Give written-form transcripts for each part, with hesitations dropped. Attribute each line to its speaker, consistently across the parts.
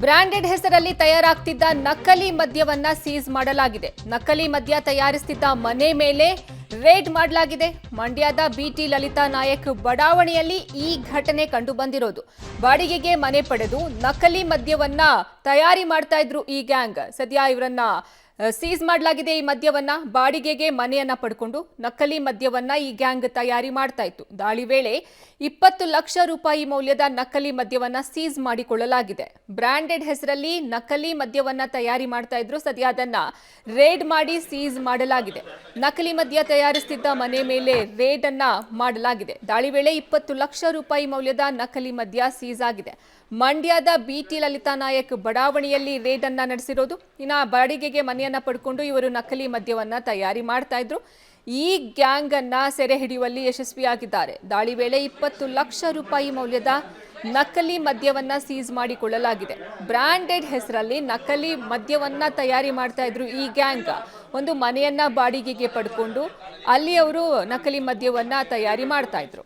Speaker 1: Branded ಹೆಸರಲ್ಲಿ ತಯಾರಾಗ್ತಿದ್ದ ನಕಲಿ ಮದ್ಯವನ್ನ ಸೀಸ್ ಮಾಡಲಾಗಿದೆ. ನಕಲಿ ಮದ್ಯ ತಯಾರಿಸುತ್ತಿದ್ದ ಮನೆ ಮೇಲೆ ರೇಡ್ ಮಾಡಲಾಗಿದೆ. ಮಂಡ್ಯದ ಬಿಟಿ ಲಲಿತಾ ನಾಯಕ್ ಬಡಾವಣೆಯಲ್ಲಿ ಈ ಘಟನೆ ಕಂಡು ಬಂದಿರೋದು. ಬಾಡಿಗೆಗೆ ಮನೆ ಪಡೆದು ನಕಲಿ ಮದ್ಯವನ್ನ ತಯಾರಿ ಮಾಡ್ತಾ ಇದ್ರು ಈ ಗ್ಯಾಂಗ್. ಸದ್ಯ ಇವರನ್ನ ಸೀಸ್ ಮಾಡಲಾಗಿದೆ. ಈ ಮದ್ಯವನ್ನ ಬಾಡಿಗೆಗೆ ಮನೆಯನ್ನ ಪಡ್ಕೊಂಡು ನಕಲಿ ಮದ್ಯವನ್ನ ಈ ಗ್ಯಾಂಗ್ ತಯಾರಿ ಮಾಡ್ತಾ ಇತ್ತು. ದಾಳಿ ವೇಳೆ 20 ಲಕ್ಷ ರೂಪಾಯಿ ಮೌಲ್ಯದ ನಕಲಿ ಮದ್ಯವನ್ನ ಸೀಸ್ ಮಾಡಿಕೊಳ್ಳಲಾಗಿದೆ. ಬ್ರಾಂಡೆಡ್ ಹೆಸರಲ್ಲಿ ನಕಲಿ ಮದ್ಯವನ್ನ ತಯಾರಿ ಮಾಡ್ತಾ ಇದ್ರು. ಸದ್ಯ ಅದನ್ನ ರೇಡ್ ಮಾಡಿ ಸೀಸ್ ಮಾಡಲಾಗಿದೆ. ನಕಲಿ ಮದ್ಯ ತಯಾರಿಸುತ್ತಿದ್ದ ಮನೆ ಮೇಲೆ ರೇಡ್ ಅನ್ನ ಮಾಡಲಾಗಿದೆ. ದಾಳಿ ವೇಳೆ 20 ಲಕ್ಷ ರೂಪಾಯಿ ಮೌಲ್ಯದ ನಕಲಿ ಮದ್ಯ ಸೀಸ್ ಆಗಿದೆ. ಮಂಡ್ಯದ ಬಿಟಿ ಲಲಿತಾ ನಾಯಕ್ ಬಡಾವಣೆಯಲ್ಲಿ ರೇಡ್ ಅನ್ನ ನಡೆಸಿರೋದು. ಇನ್ನು ಬಾಡಿಗೆಗೆ ಮನೆಯನ್ನ ಪಡ್ಕೊಂಡು ಇವರು ನಕಲಿ ಮದ್ಯವನ್ನ ತಯಾರಿ ಮಾಡ್ತಾ ಇದ್ರು. ಈ ಗ್ಯಾಂಗ್ ಅನ್ನ ಸೆರೆ ಹಿಡಿಯುವಲ್ಲಿ ಯಶಸ್ವಿಯಾಗಿದ್ದಾರೆ. ದಾಳಿ ವೇಳೆ 20 ಲಕ್ಷ ರೂಪಾಯಿ ಮೌಲ್ಯದ ನಕಲಿ ಮದ್ಯವನ್ನ ಸೀಸ್ ಮಾಡಿಕೊಳ್ಳಲಾಗಿದೆ. ಬ್ರಾಂಡೆಡ್ ಹೆಸರಲ್ಲಿ ನಕಲಿ ಮದ್ಯವನ್ನ ತಯಾರಿ ಮಾಡ್ತಾ ಇದ್ರು ಈ ಗ್ಯಾಂಗ್. ಒಂದು ಮನೆಯನ್ನ ಬಾಡಿಗೆಗೆ ಪಡ್ಕೊಂಡು ಅಲ್ಲಿ ಅವರು ನಕಲಿ ಮದ್ಯವನ್ನ ತಯಾರಿ ಮಾಡ್ತಾ ಇದ್ರು.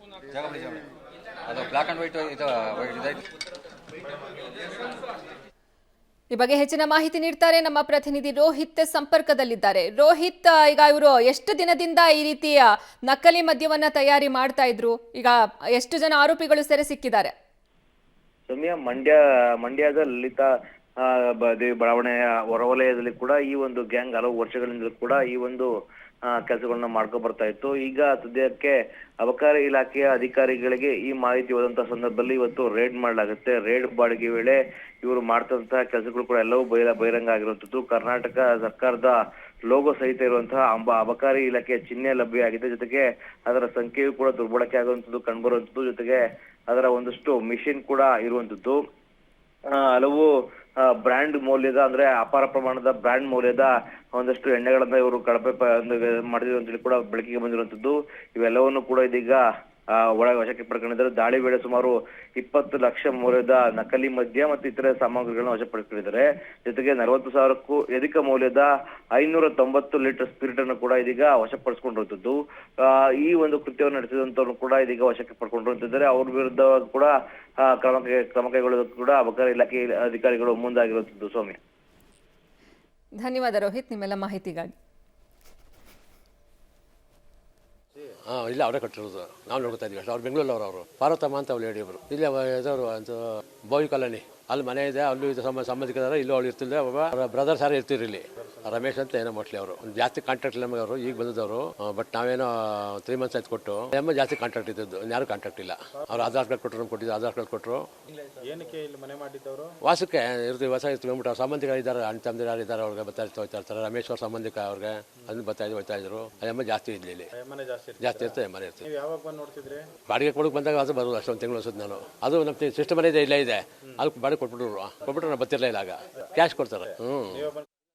Speaker 1: ಈ ಬಗ್ಗೆ ಹೆಚ್ಚಿನ ಮಾಹಿತಿ ನೀಡ್ತಾರೆ ನಮ್ಮ ಪ್ರತಿನಿಧಿ ರೋಹಿತ್ ಸಂಪರ್ಕದಲ್ಲಿದ್ದಾರೆ. ರೋಹಿತ್, ಈಗ ಇವರು ಎಷ್ಟು ದಿನದಿಂದ ಈ ರೀತಿಯ ನಕಲಿ ಮದ್ಯವನ್ನ ತಯಾರಿ ಮಾಡ್ತಾ ಇದ್ರು? ಈಗ ಎಷ್ಟು ಜನ ಆರೋಪಿಗಳು ಸೆರೆ ಸಿಕ್ಕಿದ್ದಾರೆ?
Speaker 2: ಸೌಮ್ಯ, ಮಂಡ್ಯದ ಲಲಿತಾ ದೇವಿ ಬಡಾವಣೆಯ ಹೊರವಲಯದಲ್ಲಿ ಕೂಡ ಈ ಒಂದು ಗ್ಯಾಂಗ್ ಹಲವು ವರ್ಷಗಳಿಂದ ಕೂಡ ಈ ಒಂದು ಕೆಲಸಗಳನ್ನ ಮಾಡ್ಕೊ ಬರ್ತಾ ಇತ್ತು. ಈಗ ಸದ್ಯಕ್ಕೆ ಅಬಕಾರಿ ಇಲಾಖೆಯ ಅಧಿಕಾರಿಗಳಿಗೆ ಈ ಮಾಹಿತಿ ಹೋದಂತಹ ಸಂದರ್ಭದಲ್ಲಿ ಇವತ್ತು ರೇಡ್ ಮಾಡಲಾಗುತ್ತೆ. ರೇಡ್ ಬಾಡಿಗೆ ವೇಳೆ ಇವರು ಮಾಡ್ತಂತಹ ಕೆಲಸಗಳು ಕೂಡ ಎಲ್ಲವೂ ಬಹಿರಂಗ ಆಗಿರುವಂತದ್ದು. ಕರ್ನಾಟಕ ಸರ್ಕಾರದ ಲೋಗೋ ಸಹಿತ ಇರುವಂತಹ ಅಬಕಾರಿ ಇಲಾಖೆಯ ಚಿಹ್ನೆ ಲಭ್ಯ ಆಗಿದೆ. ಜೊತೆಗೆ ಅದರ ಸಂಖ್ಯೆಯು ಕೂಡ ದುರ್ಬಳಕೆ ಆಗುವಂತದ್ದು ಕಂಡುಬರುವಂತದ್ದು. ಜೊತೆಗೆ ಅದರ ಒಂದಷ್ಟು ಮಿಷಿನ್ ಕೂಡ ಇರುವಂತದ್ದು. ಹಲವು ಬ್ರ್ಯಾಂಡ್ ಮೌಲ್ಯದ ಅಂದ್ರೆ ಅಪಾರ ಪ್ರಮಾಣದ ಬ್ರ್ಯಾಂಡ್ ಮೌಲ್ಯದ ಒಂದಷ್ಟು ಎಣ್ಣೆಗಳನ್ನ ಇವರು ಕಳಪೆ ಮಾಡಿದ್ರು ಅಂತೇಳಿ ಕೂಡ ಬೆಳಕಿಗೆ ಬಂದಿರುವಂತದ್ದು. ಇವೆಲ್ಲವನ್ನು ಕೂಡ ಇದೀಗ ವಶಕ್ಕೆ ಪಡ್ಕೊಂಡಿದ್ದಾರೆ. ದಾಳಿ ವೇಳೆ ಸುಮಾರು 20 ಲಕ್ಷ ಮೌಲ್ಯದ ನಕಲಿ ಮದ್ಯ ಮತ್ತು ಇತರೆ ಸಾಮಗ್ರಿಗಳನ್ನು ವಶಪಡಿಸಿಕೊಂಡಿದ್ದಾರೆ. ಜೊತೆಗೆ 40,000ಕ್ಕೂ ಅಧಿಕ ಮೌಲ್ಯದ 590 ಲೀಟರ್ ಸ್ಪಿರಿಟ್ ಅನ್ನು ಕೂಡ ಇದೀಗ ವಶಪಡಿಸಿಕೊಂಡಿರುವಂತದ್ದು. ಈ ಒಂದು ಕೃತ್ಯವನ್ನು ನಡೆಸಿದಂತವ್ರು ಕೂಡ ಇದೀಗ ವಶಕ್ಕೆ ಪಡ್ಕೊಂಡಿರುವಂತಿದ್ದಾರೆ. ಅವ್ರ ವಿರುದ್ಧ ಕೂಡ ಕ್ರಮ ಕೈಗೊಳ್ಳೋದಕ್ಕೂ ಕೂಡ ಅಬಕಾರಿ ಇಲಾಖೆ ಅಧಿಕಾರಿಗಳು ಮುಂದಾಗಿರುವಂತದ್ದು. ಸೌಮ್ಯ,
Speaker 1: ಧನ್ಯವಾದ ರೋಹಿತ್ ನಿಮ್ಮೆಲ್ಲ ಮಾಹಿತಿಗಾಗಿ.
Speaker 3: ಇಲ್ಲ, ಅವರೇ ಕಟ್ಟಿರೋದು. ನಾವು ನೋಡ್ತಾ ಇದ್ದೀವಿ ಅಷ್ಟೇ. ಅವ್ರು ಬೆಂಗಳೂರವರು, ಅವರು ಪಾರ್ವತಮ್ಮ ಅಂತ ಅವ್ರು ಹೇಳಿದ್ರು. ಇಲ್ಲಿ ಇದವರು ಅಂತ ಬೋವಿ ಕಾಲೋನಿ ಅಲ್ಲಿ ಮನೆ ಇದೆ. ಅಲ್ಲೂ ಇದು ಸಂಬಂಧಿಕರ ಇಲ್ಲೂ ಅವಳು ಇರ್ತಿಲ್ಲ. ಅವರ ಬ್ರದರ್ಸ್ ಯಾರು ಇರ್ತಿರ್ಲಿ, ಇಲ್ಲಿ ರಮೇಶ್ ಅಂತ ಏನೋ ಮೋಸ್ಟ್ಲಿ ಅವರು ಜಾಸ್ತಿ ಕಾಂಟ್ರಾಕ್ಟ್ ನಮಗೆ ಅವರು ಈಗ ಬಂದವರು. ಬಟ್ ನಾವೇನೋ 3 ಮಂತ್ಸ್ ಆಯ್ತು ಕೊಟ್ಟು ಜಾಸ್ತಿ ಕಾಂಟ್ರಾಕ್ಟ್ ಇದ್ದದ್ದು. ಯಾರು ಕಾಂಟ್ರಾಕ್ಟ್ ಇಲ್ಲ. ಅವ್ರು ಆಧಾರ್ ಕಾರ್ಡ್ ಕೊಟ್ಟರು, ನಮ್ಗೆ ಕೊಟ್ಟಿದ್ದು ಆಧಾರ್ ಕಾರ್ಡ್ ಕೊಟ್ಟರು. ವಾಸಕ್ಕೆ ಇರ್ತೀವಿ, ವಾಸ ಇರ್ತೀವಿ ಅಂದ್ಬಿಟ್ಟು ಅವ್ರ ಸಂಬಂಧಿಕರು ಇದ್ದಾರೆ, ಅಣ್ಣ ತಮ್ಮದಿರು ಯಾರು ಇದ್ದಾರೆ, ಅವ್ರಿಗೆ ಹೋಗ್ತಾ ಇರ್ತಾರೆ. ರಮೇಶ್ ಅವ್ರ ಸಂಬಂಧಿಕ ಅವ್ರಿಗೆ ಅದನ್ನ ಹೋಗ್ತಾ ಇದ್ರು. ಅಮ್ಮ ಜಾಸ್ತಿ ಇದ್ಲಿ, ಇಲ್ಲಿ ಜಾಸ್ತಿ ಇರ್ತದೆ. ಮನೆ ಇರ್ತೀವಿ. ಬಾಡಿಗೆ ಕೊಡಕ್ಕೆ ಬಂದಾಗ ಅದು ಬರೋದು ಅಷ್ಟೊಂದು ತಿಂಗಳು ಅನ್ಸುತ್ತೆ. ನಾನು ಅದು ನಮ್ಮ ಸಿಸ್ಟಮ್ ಇದೆ, ಇಲ್ಲೇ ಇದೆ. ಅದಕ್ಕೆ ಬಾಡಿಗೆ ಕೊಟ್ಬಿಟ್ರು ನಾನು ಬರ್ತಿರ್ಲಿಲ್ಲ. ಆಗ ಕ್ಯಾಶ್ ಕೊಡ್ತಾರೆ.